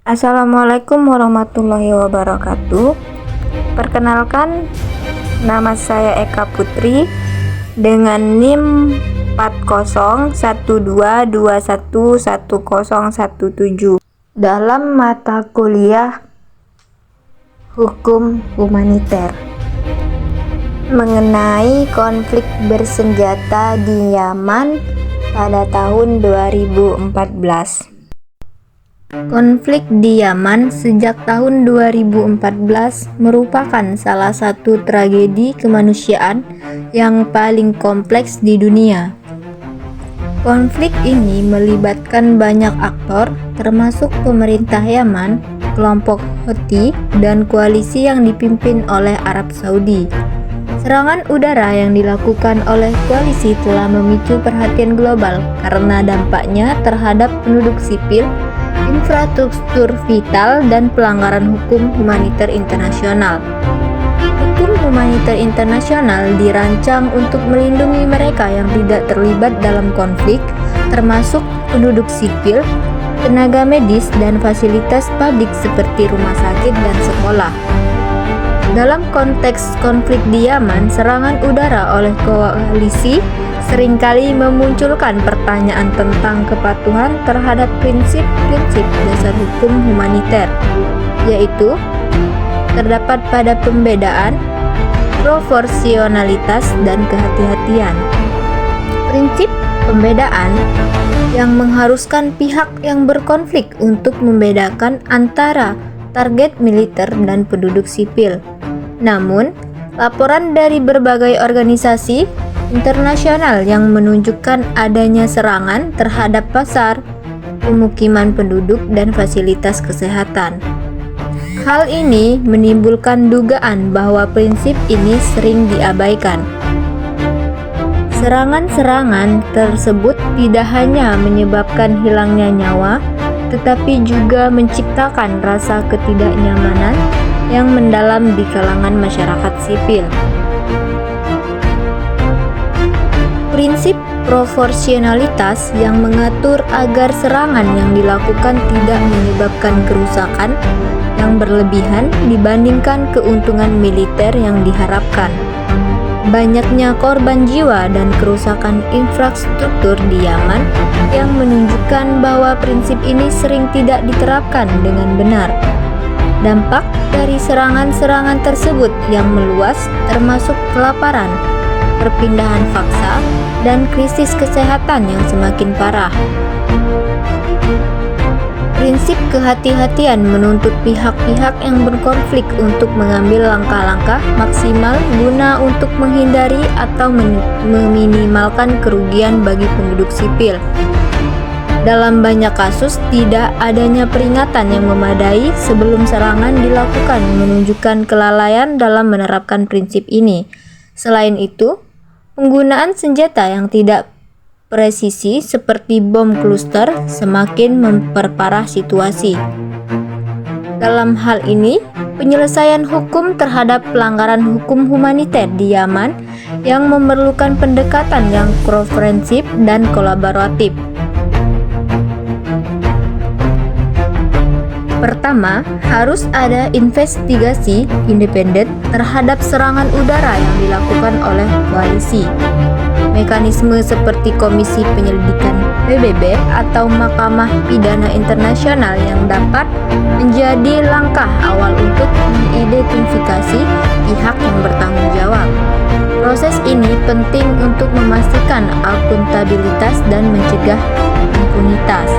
Assalamualaikum warahmatullahi wabarakatuh. Perkenalkan, nama saya Eka Putri dengan NIM 4012211017 dalam mata kuliah Hukum Humaniter mengenai konflik bersenjata di Yaman pada tahun 2014. Konflik di Yaman sejak tahun 2014 merupakan salah satu tragedi kemanusiaan yang paling kompleks di dunia. Konflik ini melibatkan banyak aktor, termasuk pemerintah Yaman, kelompok Houthi, dan koalisi yang dipimpin oleh Arab Saudi. Serangan udara yang dilakukan oleh koalisi telah memicu perhatian global karena dampaknya terhadap penduduk sipil, infrastruktur vital, dan pelanggaran hukum humaniter internasional. Hukum humaniter internasional dirancang untuk melindungi mereka yang tidak terlibat dalam konflik, termasuk penduduk sipil, tenaga medis, dan fasilitas publik seperti rumah sakit dan sekolah. Dalam konteks konflik di Yaman, serangan udara oleh koalisi seringkali memunculkan pertanyaan tentang kepatuhan terhadap prinsip-prinsip dasar hukum humaniter, yaitu terdapat pada pembedaan, proporsionalitas, dan kehati-hatian. Prinsip pembedaan yang mengharuskan pihak yang berkonflik untuk membedakan antara target militer dan penduduk sipil. Namun, laporan dari berbagai organisasi internasional yang menunjukkan adanya serangan terhadap pasar, pemukiman penduduk, dan fasilitas kesehatan. Hal ini menimbulkan dugaan bahwa prinsip ini sering diabaikan. Serangan-serangan tersebut tidak hanya menyebabkan hilangnya nyawa, tetapi juga menciptakan rasa ketidaknyamanan yang mendalam di kalangan masyarakat sipil. Prinsip proporsionalitas yang mengatur agar serangan yang dilakukan tidak menyebabkan kerusakan yang berlebihan dibandingkan keuntungan militer yang diharapkan. Banyaknya korban jiwa dan kerusakan infrastruktur di Yaman yang menunjukkan bahwa prinsip ini sering tidak diterapkan dengan benar. Dampak dari serangan-serangan tersebut yang meluas termasuk kelaparan, perpindahan paksa, dan krisis kesehatan yang semakin parah. Prinsip kehati-hatian menuntut pihak-pihak yang berkonflik untuk mengambil langkah-langkah maksimal guna untuk menghindari atau meminimalkan kerugian bagi penduduk sipil. Dalam banyak kasus, tidak adanya peringatan yang memadai sebelum serangan dilakukan menunjukkan kelalaian dalam menerapkan prinsip ini. Selain itu, penggunaan senjata yang tidak presisi seperti bom kluster semakin memperparah situasi. Dalam hal ini, penyelesaian hukum terhadap pelanggaran hukum humaniter di Yaman yang memerlukan pendekatan yang komprehensif dan kolaboratif. Pertama, harus ada investigasi independen terhadap serangan udara yang dilakukan oleh koalisi. Mekanisme seperti Komisi Penyelidikan PBB atau Mahkamah Pidana Internasional yang dapat menjadi langkah awal untuk mengidentifikasi pihak yang bertanggung jawab. Proses ini penting untuk memastikan akuntabilitas dan mencegah impunitas.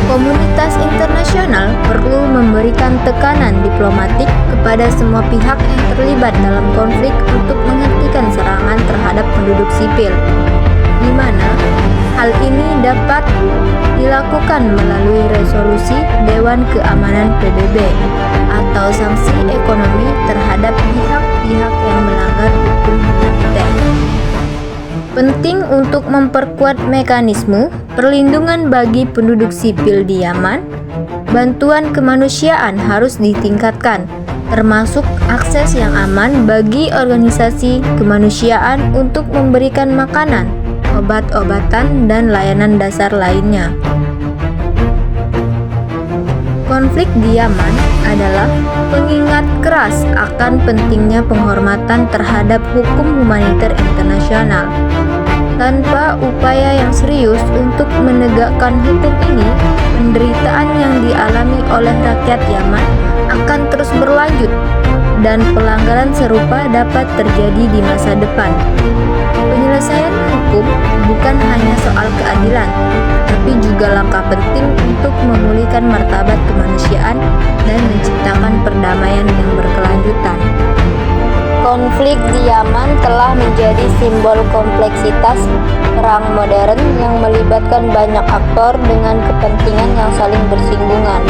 Komunitas internasional perlu memberikan tekanan diplomatik kepada semua pihak yang terlibat dalam konflik untuk menghentikan serangan terhadap penduduk sipil, di mana hal ini dapat dilakukan melalui resolusi Dewan Keamanan PBB atau sanksi ekonomi terhadap pihak-pihak yang melanggar hukum humaniter. Penting untuk memperkuat mekanisme perlindungan bagi penduduk sipil di Yaman. Bantuan kemanusiaan harus ditingkatkan, termasuk akses yang aman bagi organisasi kemanusiaan untuk memberikan makanan, obat-obatan, dan layanan dasar lainnya. Konflik di Yaman adalah pengingat keras akan pentingnya penghormatan terhadap hukum humaniter internasional. Tanpa upaya yang serius untuk menegakkan hukum ini, penderitaan yang dialami oleh rakyat Yaman akan terus berlanjut dan pelanggaran serupa dapat terjadi di masa depan. Penyelesaian hukum bukan hanya soal keadilan, tapi juga langkah penting untuk memulihkan martabat kemanusiaan dan menciptakan perdamaian yang berkelanjutan. Konflik di Yaman telah menjadi simbol kompleksitas perang modern yang melibatkan banyak aktor dengan kepentingan yang saling bersinggungan.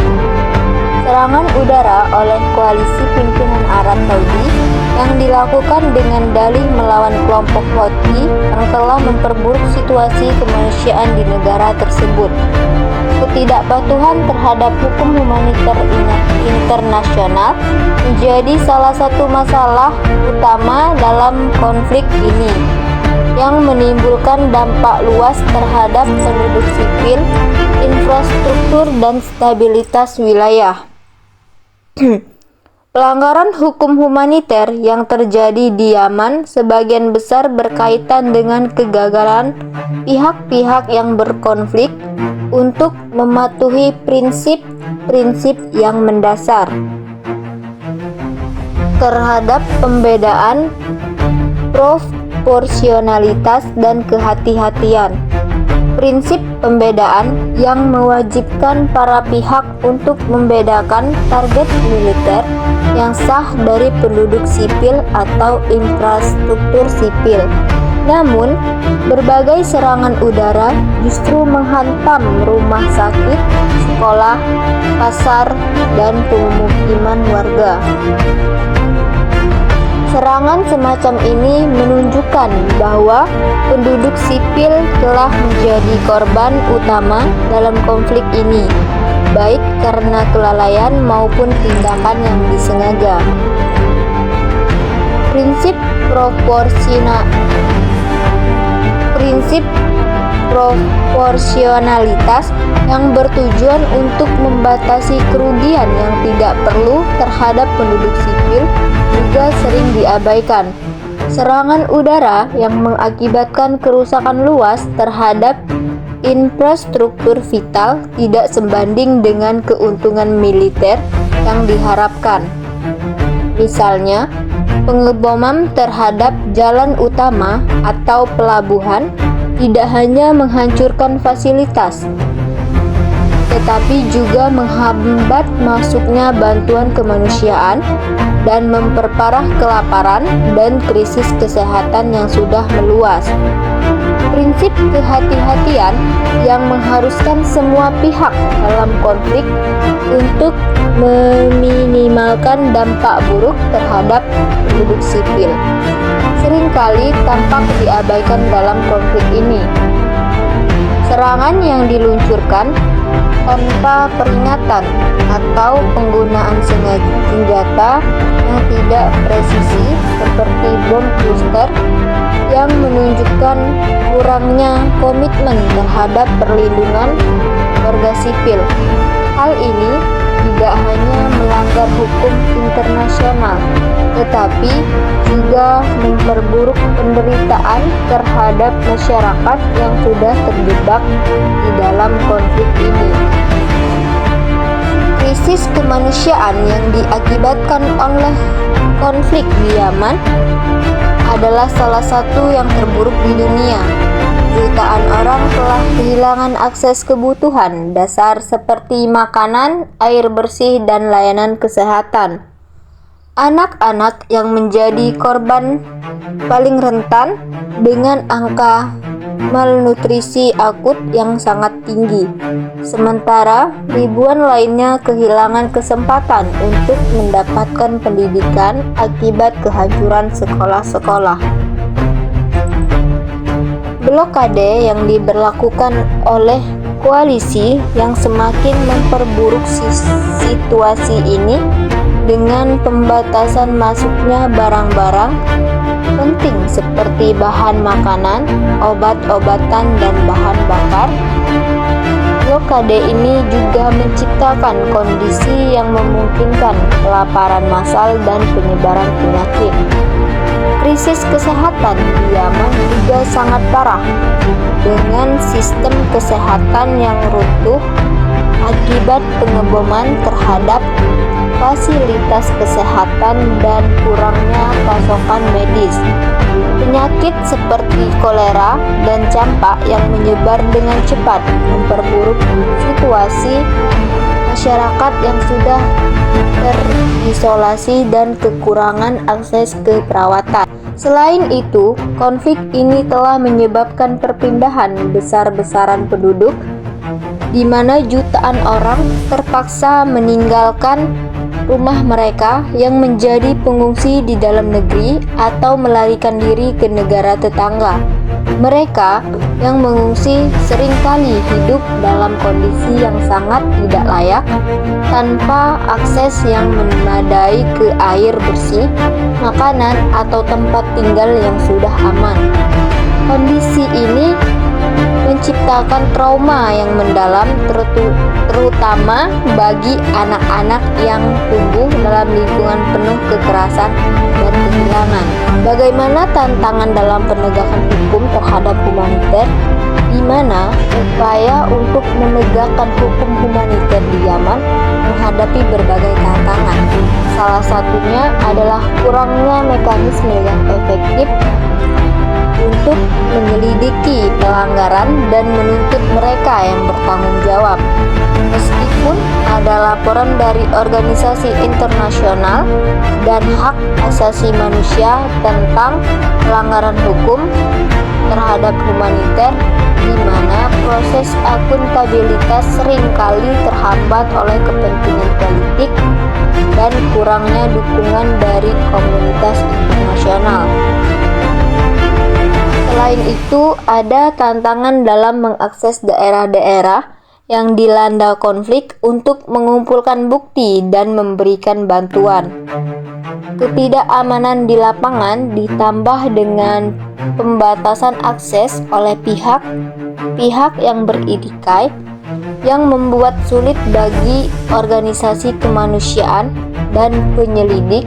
Serangan udara oleh koalisi pimpinan Arab Saudi yang dilakukan dengan dalih melawan kelompok Houthi yang telah memperburuk situasi kemanusiaan di negara tersebut. Ketidakpatuhan terhadap hukum humaniter internasional menjadi salah satu masalah utama dalam konflik ini, yang menimbulkan dampak luas terhadap penduduk sipil, infrastruktur, dan stabilitas wilayah. Pelanggaran hukum humaniter yang terjadi di Yaman sebagian besar berkaitan dengan kegagalan pihak-pihak yang berkonflik untuk mematuhi prinsip-prinsip yang mendasar terhadap pembedaan, proporsionalitas, dan kehati-hatian. Prinsip pembedaan yang mewajibkan para pihak untuk membedakan target militer yang sah dari penduduk sipil atau infrastruktur sipil. Namun, berbagai serangan udara justru menghantam rumah sakit, sekolah, pasar, dan pemukiman warga. Serangan semacam ini menunjukkan bahwa penduduk sipil telah menjadi korban utama dalam konflik ini, baik karena kelalaian maupun tindakan yang disengaja. Prinsip proporsionalitas yang bertujuan untuk membatasi kerugian yang tidak perlu terhadap penduduk sipil juga sering diabaikan. Serangan udara yang mengakibatkan kerusakan luas terhadap infrastruktur vital tidak sebanding dengan keuntungan militer yang diharapkan. Misalnya, pengeboman terhadap jalan utama atau pelabuhan tidak hanya menghancurkan fasilitas, tetapi juga menghambat masuknya bantuan kemanusiaan dan memperparah kelaparan dan krisis kesehatan yang sudah meluas. Prinsip kehati-hatian yang mengharuskan semua pihak dalam konflik untuk meminimalkan dampak buruk terhadap penduduk sipil seringkali tampak diabaikan dalam konflik ini. Serangan yang diluncurkan tanpa peringatan atau penggunaan senjata yang tidak presisi seperti bom cluster yang menunjukkan kurangnya komitmen terhadap perlindungan warga sipil. Hal ini tidak hanya melanggar hukum internasional, tetapi juga memperburuk penderitaan terhadap masyarakat yang sudah terjebak di dalam konflik ini. Krisis kemanusiaan yang diakibatkan oleh konflik di Yaman adalah salah satu yang terburuk di dunia. Jutaan orang telah kehilangan akses kebutuhan dasar seperti makanan, air bersih, dan layanan kesehatan. Anak-anak yang menjadi korban paling rentan dengan angka malnutrisi akut yang sangat tinggi. Sementara ribuan lainnya kehilangan kesempatan untuk mendapatkan pendidikan akibat kehancuran sekolah-sekolah. Blokade yang diberlakukan oleh koalisi yang semakin memperburuk situasi ini dengan pembatasan masuknya barang-barang penting seperti bahan makanan, obat-obatan, dan bahan bakar Blokade ini juga menciptakan kondisi yang memungkinkan kelaparan massal dan penyebaran penyakit. Krisis kesehatan di Yaman juga sangat parah, dengan sistem kesehatan yang runtuh akibat pengeboman terhadap fasilitas kesehatan dan kurangnya pasokan medis. Penyakit seperti kolera dan campak yang menyebar dengan cepat memperburuk situasi masyarakat yang sudah terisolasi dan kekurangan akses ke perawatan. Selain itu, konflik ini telah menyebabkan perpindahan besar-besaran penduduk, di mana jutaan orang terpaksa meninggalkan rumah mereka yang menjadi pengungsi di dalam negeri atau melarikan diri ke negara tetangga. Mereka yang mengungsi seringkali hidup dalam kondisi yang sangat tidak layak, tanpa akses yang memadai ke air bersih, makanan, atau tempat tinggal yang sudah aman. Kondisi ini menciptakan trauma yang mendalam, terutama bagi anak-anak yang tumbuh dalam lingkungan penuh kekerasan dan kehilangan. Bagaimana tantangan dalam penegakan hukum terhadap humaniter, di mana upaya untuk menegakkan hukum humaniter di Yaman menghadapi berbagai tantangan. Salah satunya adalah kurangnya mekanisme yang efektif untuk menyelidiki pelanggaran dan menuntut mereka yang bertanggung jawab. Meskipun ada laporan dari organisasi internasional dan hak asasi manusia tentang pelanggaran hukum terhadap humaniter, di mana proses akuntabilitas seringkali terhambat oleh kepentingan politik dan kurangnya dukungan dari komunitas internasional. Selain itu, ada tantangan dalam mengakses daerah-daerah yang dilanda konflik untuk mengumpulkan bukti dan memberikan bantuan. Ketidakamanan di lapangan ditambah dengan pembatasan akses oleh pihak yang beritikai, yang membuat sulit bagi organisasi kemanusiaan dan penyelidik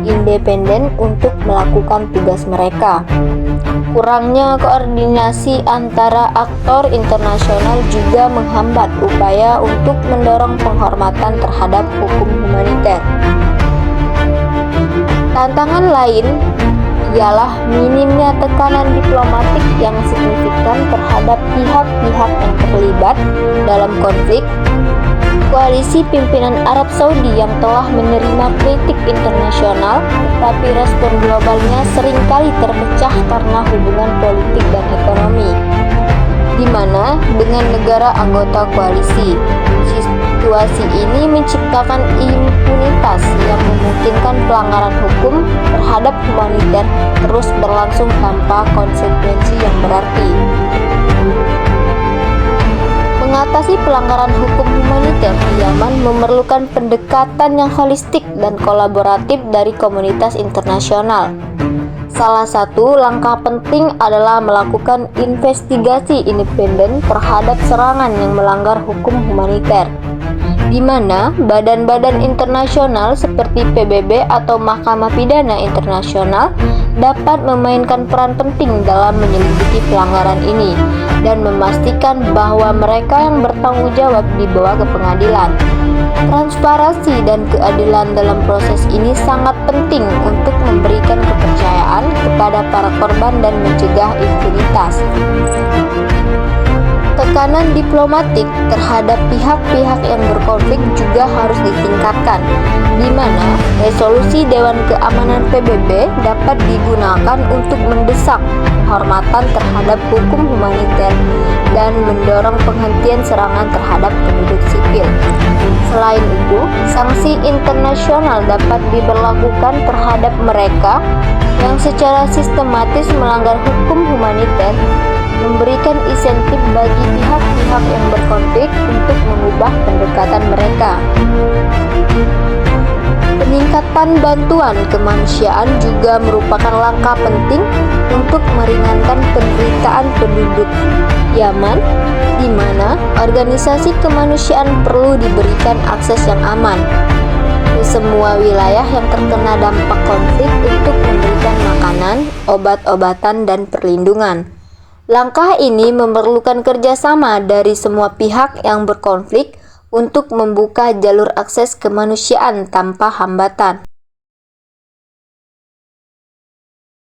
independen untuk melakukan tugas mereka. Kurangnya koordinasi antara aktor internasional juga menghambat upaya untuk mendorong penghormatan terhadap hukum humaniter. Tantangan lain ialah minimnya tekanan diplomatik yang signifikan terhadap pihak-pihak yang terlibat dalam konflik. Koalisi pimpinan Arab Saudi yang telah menerima kritik internasional, tetapi respon globalnya seringkali terpecah karena hubungan politik dan ekonomi, di mana dengan negara anggota koalisi. Situasi ini menciptakan impunitas yang memungkinkan pelanggaran hukum terhadap humaniter terus berlangsung tanpa konsekuensi yang berarti. Mengatasi pelanggaran hukum humaniter di Yaman memerlukan pendekatan yang holistik dan kolaboratif dari komunitas internasional. Salah satu langkah penting adalah melakukan investigasi independen terhadap serangan yang melanggar hukum humaniter, di mana badan-badan internasional seperti PBB atau Mahkamah Pidana Internasional dapat memainkan peran penting dalam menyelidiki pelanggaran ini dan memastikan bahwa mereka yang bertanggung jawab dibawa ke pengadilan. Transparansi dan keadilan dalam proses ini sangat penting untuk memberikan kepercayaan kepada para korban dan mencegah impunitas. Tekanan diplomatik terhadap pihak-pihak yang berkonflik juga harus ditingkatkan, di mana resolusi Dewan Keamanan PBB dapat digunakan untuk mendesak penghormatan terhadap hukum humaniter dan mendorong penghentian serangan terhadap penduduk sipil. Selain itu, sanksi internasional dapat diberlakukan terhadap mereka yang secara sistematis melanggar hukum humaniter, memberikan insentif bagi pihak-pihak yang berkonflik untuk mengubah pendekatan mereka. Peningkatan bantuan kemanusiaan juga merupakan langkah penting untuk meringankan penderitaan penduduk Yaman, di mana organisasi kemanusiaan perlu diberikan akses yang aman ke semua wilayah yang terkena dampak konflik untuk memberikan makanan, obat-obatan, dan perlindungan. Langkah ini memerlukan kerjasama dari semua pihak yang berkonflik untuk membuka jalur akses kemanusiaan tanpa hambatan.